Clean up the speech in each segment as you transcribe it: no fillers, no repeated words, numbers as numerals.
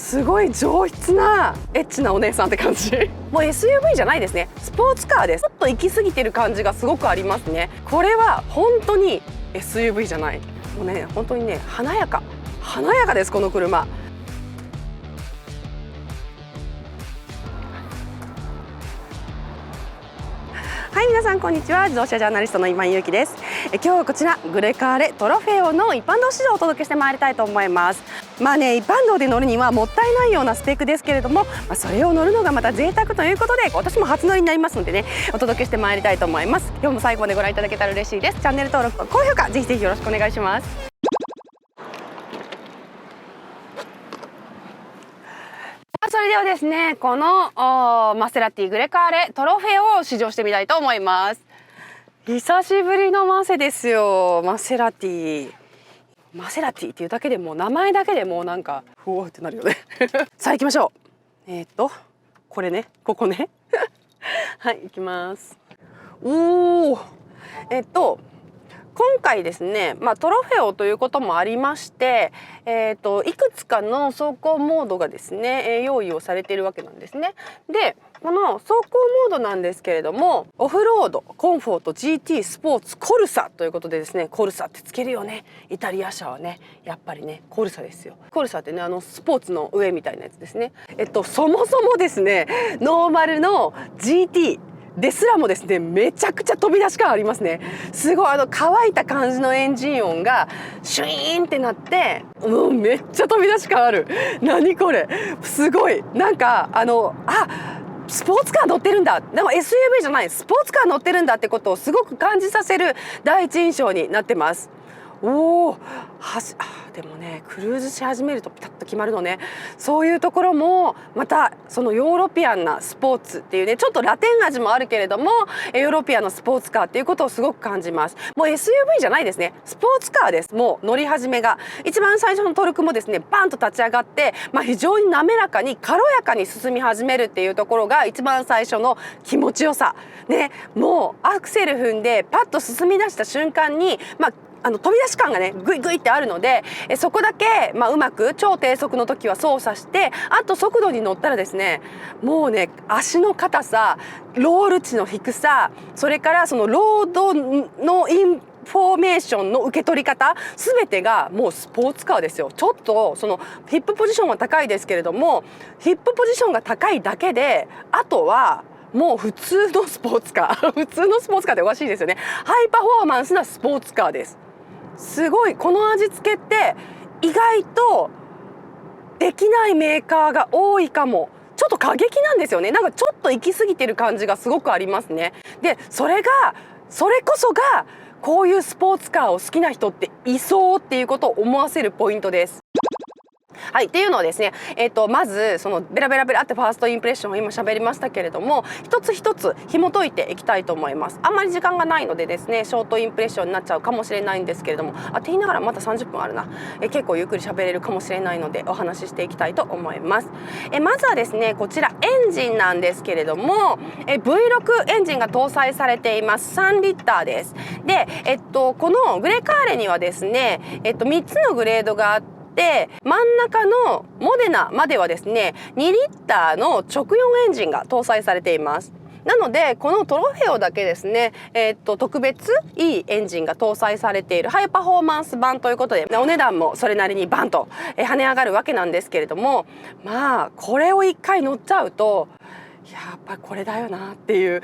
すごい上質なエッチなお姉さんって感じもう SUV じゃないですね、スポーツカーです。ちょっと行き過ぎてる感じがすごくありますね。これは本当に SUV じゃない、もうね本当にね華やかですこの車。はい、皆さんこんにちは。自動車ジャーナリストの今井優希です。今日はこちらグレカーレトロフェオの一般道試乗をお届けしてまいりたいと思います。まあね、一般道で乗るにはもったいないようなスペックですけれども、それを乗るのがまた贅沢ということで、私も初乗りになりますのでね、お届けしてまいりたいと思います。今日も最後までご覧いただけたら嬉しいです。チャンネル登録と高評価ぜひぜひよろしくお願いします。それではですね、このマセラティグレカーレトロフェオを試乗してみたいと思います。久しぶりのマセですよ。マセラティっていうだけでも名前だけでもうなんかふおーってなるよねさあ行きましょう。これね、ここねはい行きます。おお、今回ですね、トロフェオということもありまして、いくつかの走行モードがですね、用意をされているわけなんですね。で、この走行モードなんですけれども、オフロード、コンフォート、GT、スポーツ、コルサということでですね、コルサってつけるよね。イタリア車はね、やっぱりね、コルサですよ。コルサってね、スポーツの上みたいなやつですね。そもそもですね、ノーマルの GTですらもですね、めちゃくちゃ飛び出し感ありますね。すごい乾いた感じのエンジン音がシュイーンってなって、めっちゃ飛び出し感ある。何これ、すごいなんかスポーツカー乗ってるんだ、でも SUV じゃない、スポーツカー乗ってるんだってことをすごく感じさせる第一印象になってます。おお、でもね、クルーズし始めるとピタッと決まるのね。そういうところもまたそのヨーロピアンなスポーツっていうね、ちょっとラテン味もあるけれどもヨーロピアンのスポーツカーっていうことをすごく感じます。もう SUV じゃないですね、スポーツカーです。もう乗り始めが一番最初のトルクもですね、バンと立ち上がって、非常に滑らかに軽やかに進み始めるっていうところが一番最初の気持ちよさね。もうアクセル踏んでパッと進み出した瞬間に飛び出し感がねグイグイってあるので、そこだけ、うまく超低速の時は操作して、あと速度に乗ったらですね、もうね足の硬さ、ロール値の低さ、それからそのロードのインフォーメーションの受け取り方、全てがもうスポーツカーですよ。ちょっとそのヒップポジションは高いですけれども、ヒップポジションが高いだけで、あとはもう普通のスポーツカー普通のスポーツカーっておかしいですよね。ハイパフォーマンスなスポーツカーです。すごいこの味付けって意外とできないメーカーが多いかも。ちょっと過激なんですよね。なんかちょっと行き過ぎてる感じがすごくありますね。でそれこそがこういうスポーツカーを好きな人っていそうっていうことを思わせるポイントです。はい、っていうのはですね、まずそのベラベラベラってファーストインプレッションを今喋りましたけれども、一つ一つ紐解いていきたいと思います。あんまり時間がないのでですね、ショートインプレッションになっちゃうかもしれないんですけれども、って言いながらまた30分あるな。結構ゆっくり喋れるかもしれないのでお話ししていきたいと思います。まずはですね、こちらエンジンなんですけれども、V6 エンジンが搭載されています。3リッターです。で、このグレカーレにはですね、3つのグレードがあって、真ん中のモデナまではですね2リッターの直4エンジンが搭載されています。なのでこのトロフェオだけですね、特別いいエンジンが搭載されているハイパフォーマンス版ということで、お値段もそれなりにバンと跳ね上がるわけなんですけれども、これを1回乗っちゃうとやっぱこれだよなっていう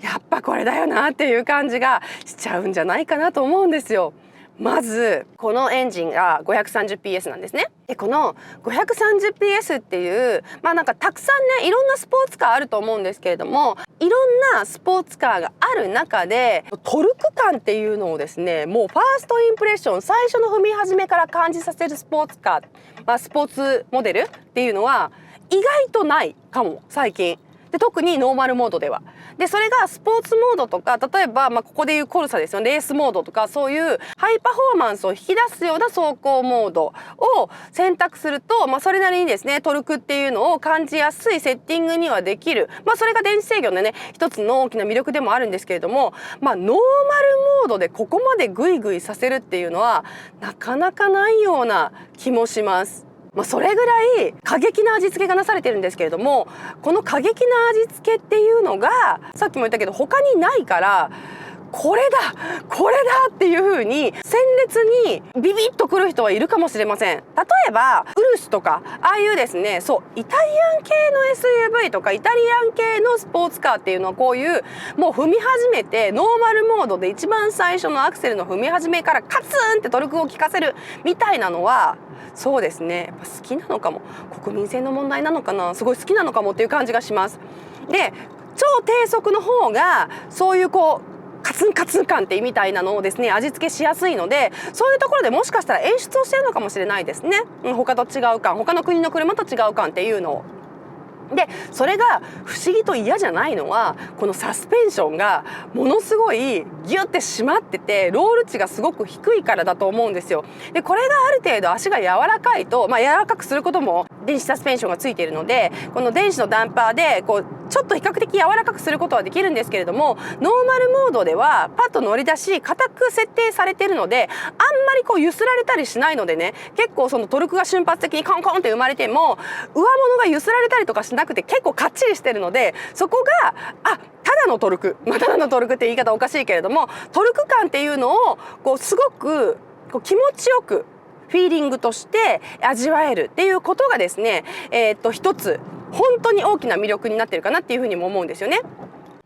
やっぱこれだよなっていう感じがしちゃうんじゃないかなと思うんですよ。まずこのエンジンが 530PS なんですね。でこの 530PS っていうなんかたくさんねいろんなスポーツカーあると思うんですけれども、いろんなスポーツカーがある中でトルク感っていうのをですね、もうファーストインプレッション、最初の踏み始めから感じさせるスポーツカー、スポーツモデルっていうのは意外とないかも最近で、特にノーマルモードでは。でそれがスポーツモードとか、例えばここでいうコルサですよ、レースモードとか、そういうハイパフォーマンスを引き出すような走行モードを選択すると、それなりにですねトルクっていうのを感じやすいセッティングにはできる、それが電子制御のね一つの大きな魅力でもあるんですけれども、ノーマルモードでここまでグイグイさせるっていうのはなかなかないような気もします。それぐらい過激な味付けがなされてるんですけれども、この過激な味付けっていうのがさっきも言ったけど他にないから、これだこれだっていう風に鮮烈にビビッとくる人はいるかもしれません。例えばウルスとかああいうですね、そうイタリアン系の SUV とかイタリアン系のスポーツカーっていうのはこういうもう踏み始めてノーマルモードで一番最初のアクセルの踏み始めからカツンってトルクを効かせるみたいなのは、そうですね、やっぱ好きなのかも、国民性の問題なのかな、すごい好きなのかもっていう感じがします。で超低速の方がそういうこうカツンカツン感ってみたいなのをですね味付けしやすいので、そういうところでもしかしたら演出をしているのかもしれないですね。他と違う感、他の国の車と違う感っていうのを。でそれが不思議と嫌じゃないのは、このサスペンションがものすごいギュッて締まっててロール値がすごく低いからだと思うんですよ。でこれがある程度足が柔らかいと、柔らかくすることも電子サスペンションがついているので、この電子のダンパーでこうちょっと比較的柔らかくすることはできるんですけれども、ノーマルモードではパッと乗り出し固く設定されているので、あんまりこう揺すられたりしないのでね、結構そのトルクが瞬発的にコンコンって生まれても上物が揺すられたりとかしなくて結構かっちりしてるので、そこがただのトルク、ただのトルクって言い方おかしいけれども、トルク感っていうのをこうすごくこう気持ちよくフィーリングとして味わえるっていうことがですね、一つ本当に大きな魅力になってるかなっていうふうにも思うんですよね。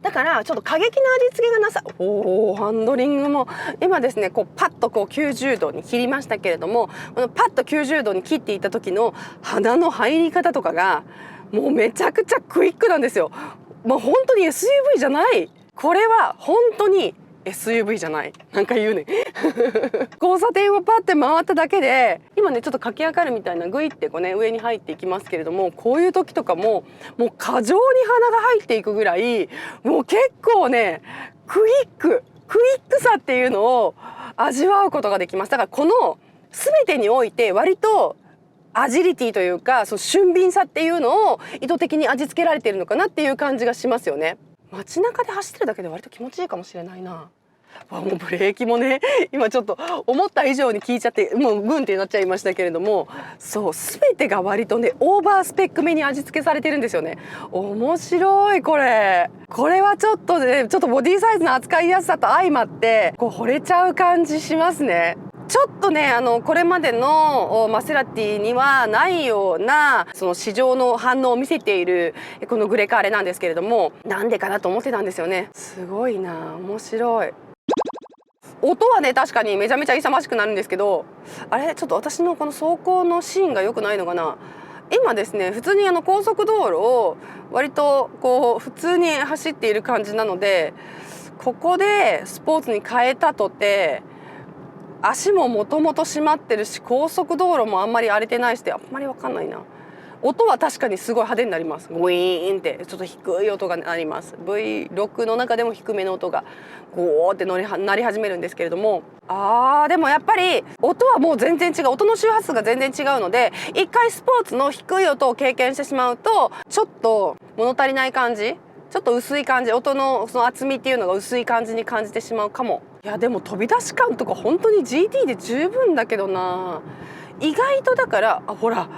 だからちょっと過激な味付けがなさ、ハンドリングも今ですねこうパッとこう90度に切りましたけれども、このパッと90度に切っていた時の鼻の入り方とかがもうめちゃくちゃクイックなんですよ。もう本当に SUV じゃない、これは本当に SUV じゃない、なんか言うね交差点をパッて回っただけで今ねちょっと駆け上がるみたいなグイってこうね上に入っていきますけれども、こういう時とかもう過剰に鼻が入っていくぐらいもう結構ねクイックさっていうのを味わうことができます。だからこの全てにおいて割とアジリティというか、その俊敏さっていうのを意図的に味付けられているのかなっていう感じがしますよね。街中で走ってるだけで割と気持ちいいかもしれないな。もうブレーキもね今ちょっと思った以上に効いちゃってもうグンってなっちゃいましたけれども、そう全てが割とねオーバースペックめに味付けされてるんですよね。面白いこれはちょっとねちょっとボディサイズの扱いやすさと相まってこう惚れちゃう感じしますね。ちょっとねこれまでのマセラティにはないようなその市場の反応を見せているこのグレカーレなんですけれども、なんでかなと思ってたんですよね。すごいな、面白い。音はね確かにめちゃめちゃ勇ましくなるんですけど、あれちょっと私のこの走行のシーンが良くないのかな。今ですね普通に高速道路を割とこう普通に走っている感じなので、ここでスポーツに変えたとて足ももともと締まってるし高速道路もあんまり荒れてないしであんまり分かんないな。音は確かにすごい派手になります。グイーンってちょっと低い音が鳴ります。 V6 の中でも低めの音がゴーって鳴り始めるんですけれども、でもやっぱり音はもう全然違う、音の周波数が全然違うので、一回スポーツの低い音を経験してしまうとちょっと物足りない感じ、ちょっと薄い感じ、音のその厚みっていうのが薄い感じに感じてしまうかも。いやでも飛び出し感とか本当に GT で十分だけどな。意外とだからほら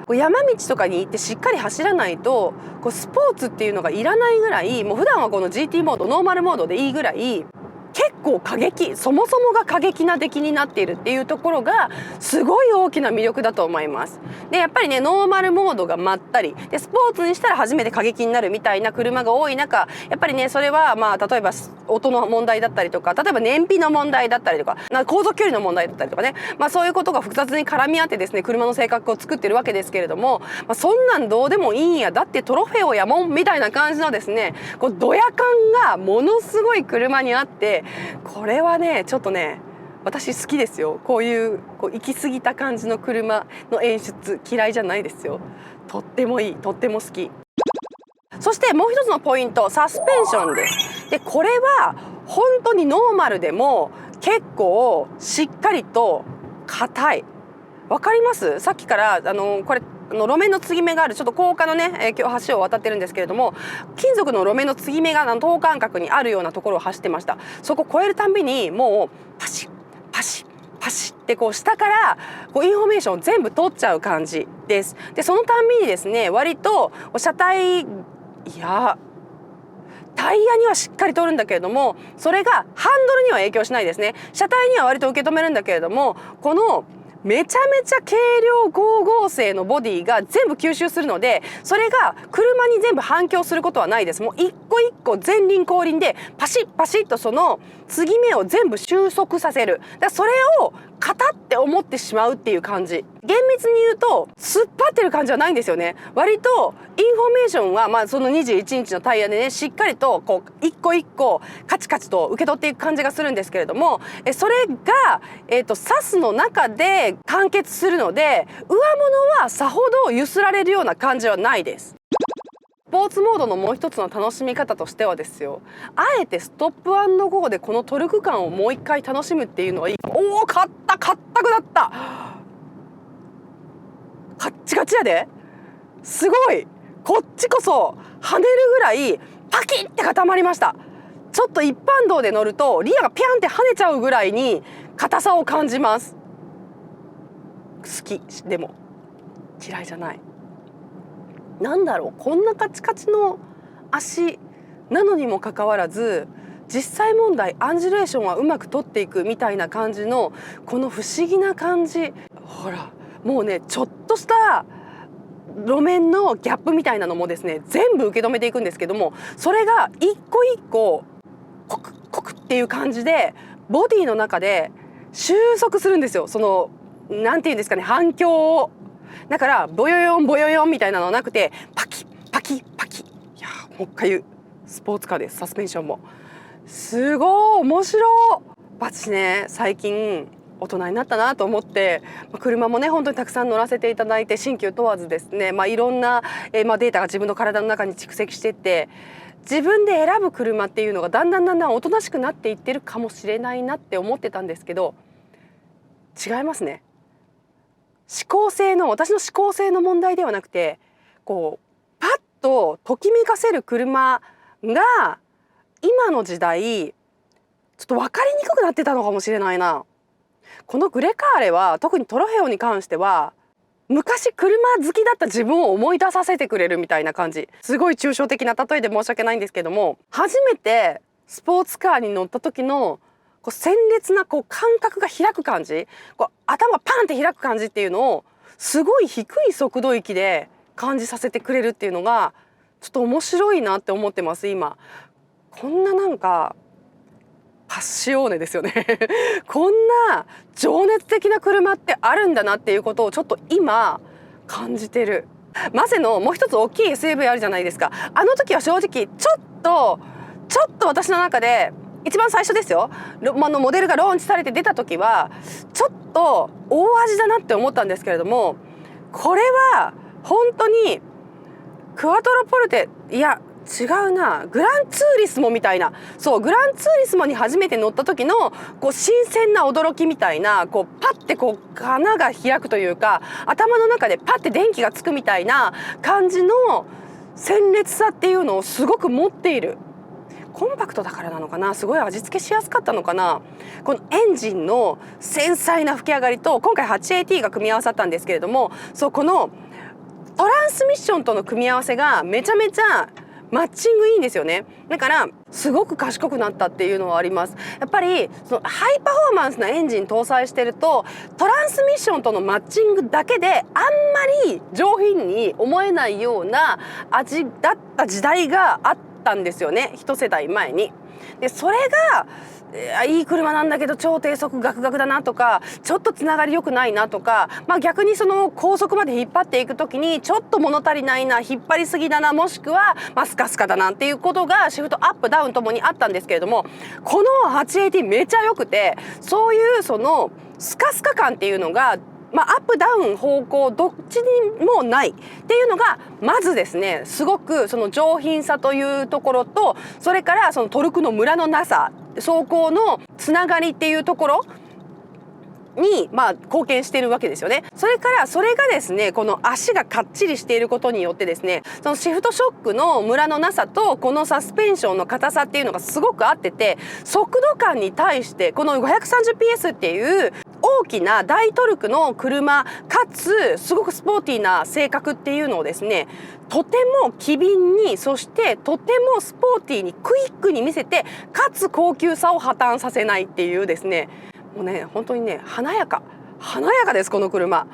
山道とかに行ってしっかり走らないとこうスポーツっていうのがいらないぐらい、もう普段はこの GT モードノーマルモードでいいぐらい結構過激、そもそもが過激な出来になっているっていうところがすごい大きな魅力だと思います。でやっぱりねノーマルモードがまったりでスポーツにしたら初めて過激になるみたいな車が多い中、やっぱりねそれは例えば音の問題だったりとか、例えば燃費の問題だったりとか航続距離の問題だったりとかね、そういうことが複雑に絡み合ってですね車の性格を作ってるわけですけれども、そんなんどうでもいいんや、だってトロフェーをやもんみたいな感じのですねこうドヤ感がものすごい車にあって、これはねちょっとね私好きですよ。こういう行き過ぎた感じの車の演出嫌いじゃないですよ。とってもいい、とっても好き。そしてもう一つのポイント、サスペンションです。でこれは本当にノーマルでも結構しっかりと硬い。わかります？さっきからこれ路面の継ぎ目があるちょっと高架のね今日橋を渡ってるんですけれども、金属の路面の継ぎ目が等間隔にあるようなところを走ってました。そこ越えるたんびにもうパシッパシッパシッてこう下からこうインフォメーションを全部取っちゃう感じです。でそのたんびにですね割と車体タイヤにはしっかり取るんだけれども、それがハンドルには影響しないですね。車体には割と受け止めるんだけれども、このめちゃめちゃ軽量合合成のボディが全部吸収するので、それが車に全部反響することはないです。もう一個一個前輪後輪でパシッパシッとその継ぎ目を全部収束させる。だからそれを型って思ってしまうっていう感じ。厳密に言うと突っ張ってる感じはないんですよね。割とインフォメーションはその21インチのタイヤでねしっかりとこう一個一個カチカチと受け取っていく感じがするんですけれども、それがサスの中で完結するので、上物はさほど揺すられるような感じはないです。スポーツモードのもう一つの楽しみ方としてはですよ、あえてストップ&ゴーでこのトルク感をもう一回楽しむっていうのはいい。おお、買ったくなった。カッチカチやで。すごい。こっちこそ跳ねるぐらいパキッて固まりました。ちょっと一般道で乗るとリアがピャンって跳ねちゃうぐらいに硬さを感じます。好きでも嫌いじゃない。なんだろう、こんなカチカチの足なのにもかかわらず実際問題アンジュレーションはうまく取っていくみたいな感じのこの不思議な感じ。ほらもうね、ちょっとした路面のギャップみたいなのもですね全部受け止めていくんですけども、それが一個一個コクコクっていう感じでボディの中で収束するんですよ。そのなんていうんですかね、反響を。だからボヨヨンボヨヨンみたいなのはなくてパキパキパキ。いやもう一回言う、スポーツカーです。サスペンションもすごい面白い。私ね最近大人になったなと思って、車もね本当にたくさん乗らせていただいて新旧問わずですね、いろんな、データが自分の体の中に蓄積していって、自分で選ぶ車っていうのがだんだんおとなしくなっていってるかもしれないなって思ってたんですけど、違いますね。私の思考性の問題ではなくて、こうパッとときめかせる車が今の時代ちょっと分かりにくくなってたのかもしれないな。このグレカーレは特にトロフェオに関しては昔車好きだった自分を思い出させてくれるみたいな感じ。すごい抽象的な例えで申し訳ないんですけども、初めてスポーツカーに乗った時のこう鮮烈なこう感覚が開く感じ、こう頭パンって開く感じっていうのをすごい低い速度域で感じさせてくれるっていうのがちょっと面白いなって思ってます今。こんななんかパッシオーネですよねこんな情熱的な車ってあるんだなっていうことをちょっと今感じてる。マセのもう一つ大きい SUV あるじゃないですか。あの時は正直ちょっと私の中で一番最初ですよ、モデルがローンチされて出た時はちょっと大味だなって思ったんですけれども、これは本当にクワトロポルテ、いや違うな、グランツーリスモみたいな、そうグランツーリスモに初めて乗った時のこう新鮮な驚きみたいな、こうパッてこう穴が開くというか頭の中でパッて電気がつくみたいな感じの鮮烈さっていうのをすごく持っている。コンパクトだからなのかな、すごい味付けしやすかったのかな。このエンジンの繊細な吹き上がりと今回 8AT が組み合わさったんですけれども、そうこのトランスミッションとの組み合わせがめちゃめちゃマッチングいいんですよね。だからすごく賢くなったっていうのはあります。やっぱりそのハイパフォーマンスなエンジン搭載してるとトランスミッションとのマッチングだけであんまり上品に思えないような味だった時代があったんですよね、一世代前に。でそれがいい車なんだけど超低速ガクガクだなとか、ちょっとつながり良くないなとか、逆にその高速まで引っ張っていく時にちょっと物足りないな、引っ張りすぎだな、もしくは、スカスカだなっていうことがシフトアップダウンともにあったんですけれども、この 8AT めちゃ良くて、そういうそのスカスカ感っていうのがアップダウン方向どっちにもないっていうのがまずですね、すごくその上品さというところと、それからそのトルクのムラのなさ、走行のつながりっていうところに貢献しているわけですよね。それからそれがですね、この足がかっちりしていることによってですね、そのシフトショックのムラのなさとこのサスペンションの硬さっていうのがすごく合ってて、速度感に対してこの 530PS っていう大大きな大トルクの車かつすごくスポーティーな性格っていうのをですね、とても機敏に、そしてとてもスポーティーにクイックに見せて、かつ高級さを破綻させないっていうですね、もうね本当にね華やかですこの車。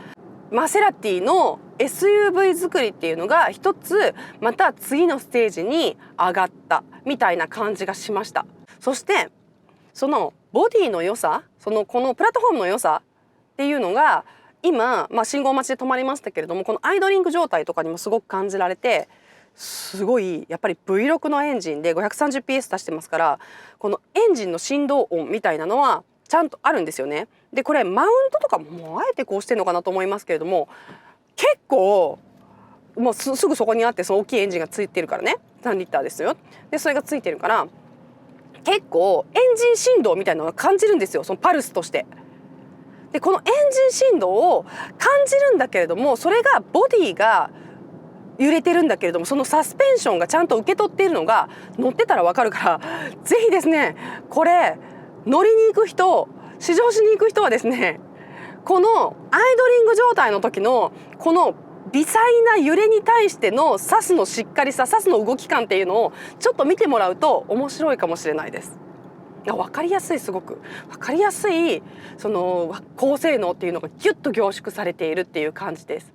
マセラティの SUV 作りっていうのが一つまた次のステージに上がったみたいな感じがしました。そしてそのボディの良さ、このプラットフォームの良さっていうのが今、信号待ちで止まりましたけれども、このアイドリング状態とかにもすごく感じられて、すごいやっぱり V6 のエンジンで 530PS 出してますから、このエンジンの振動音みたいなのはちゃんとあるんですよね。でこれマウントとかもあえてこうしてるのかなと思いますけれども、結構もうすぐそこにあって、その大きいエンジンがついてるからね、3リッターですよ。でそれがついてるから結構エンジン振動みたいなのを感じるんですよ、そのパルスとして。でこのエンジン振動を感じるんだけれども、それがボディが揺れてるんだけれども、そのサスペンションがちゃんと受け取っているのが乗ってたらわかるから、ぜひですねこれ乗りに行く人、試乗しに行く人はですね、このアイドリング状態の時のこの微細な揺れに対してのサスのしっかりさ、サスの動き感っていうのをちょっと見てもらうと面白いかもしれないです。分かりやすい、すごく分かりやすいその高性能っていうのがギュッと凝縮されているっていう感じです。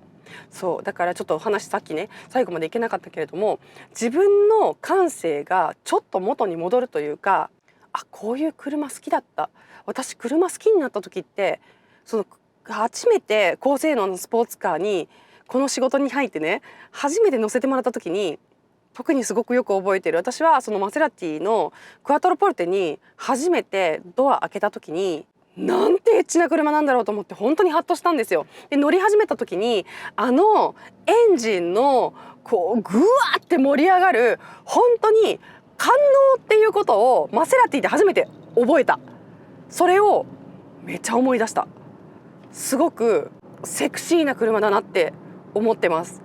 そうだからちょっとお話さっきね最後までいけなかったけれども、自分の感性がちょっと元に戻るというか、こういう車好きだった、私車好きになった時って、その初めて高性能のスポーツカーにこの仕事に入ってね初めて乗せてもらった時に、特にすごくよく覚えてる、私はそのマセラティのクアトロポルテに初めてドア開けた時に、なんてエッチな車なんだろうと思って本当にハッとしたんですよ。で乗り始めた時にエンジンのこうグワーって盛り上がる、本当に官能っていうことをマセラティで初めて覚えた。それをめっちゃ思い出した。すごくセクシーな車だなって思ってます。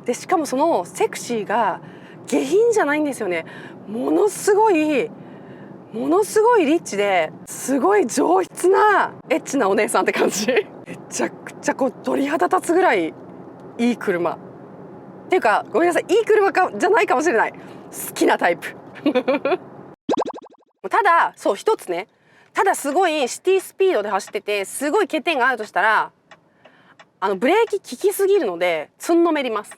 でしかもそのセクシーが下品じゃないんですよね。ものすごいリッチで、すごい上質なエッチなお姉さんって感じ。めちゃくちゃこう鳥肌立つぐらいいい車っていうか、ごめんなさい、いい車じゃないかもしれない、好きなタイプただそう一つね、ただすごいシティスピードで走っててすごい欠点があるとしたら、ブレーキ効きすぎるのでつんのめります。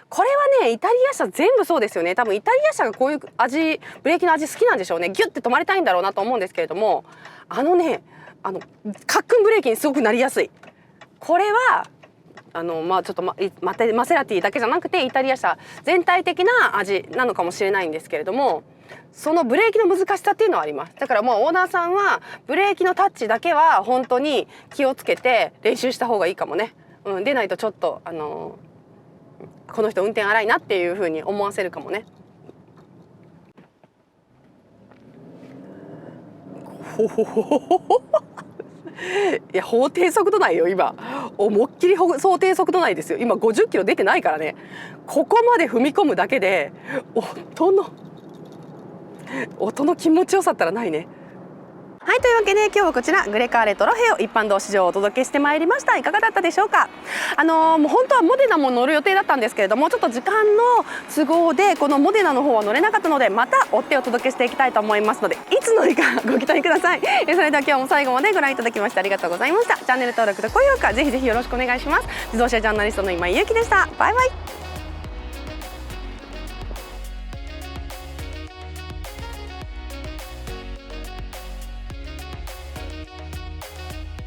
これはねイタリア車全部そうですよね。多分イタリア車がこういう味、ブレーキの味好きなんでしょうね。ギュッて止まりたいんだろうなと思うんですけれども、カックンブレーキにすごくなりやすい。これはちょっとマセラティだけじゃなくてイタリア車全体的な味なのかもしれないんですけれども、そのブレーキの難しさっていうのはあります。だからもうオーナーさんはブレーキのタッチだけは本当に気をつけて練習した方がいいかもね。でないとちょっとこの人運転荒いなっていう風に思わせるかもね。いや法定速度内よ今。思いっきり法定速度内ですよ。今50キロ出てないからね。ここまで踏み込むだけで音の気持ちよさったらないね。はい、というわけで今日はこちらグレカーレトロヘオ一般道試乗をお届けしてまいりました。いかがだったでしょうか。もう本当はモデナも乗る予定だったんですけれども、ちょっと時間の都合でこのモデナの方は乗れなかったので、また追ってお届けしていきたいと思いますので、いつの日かご期待ください。それでは今日も最後までご覧いただきましてありがとうございました。チャンネル登録と高評価ぜひぜひよろしくお願いします。自動車ジャーナリストの今井ゆきでした。バイバイ。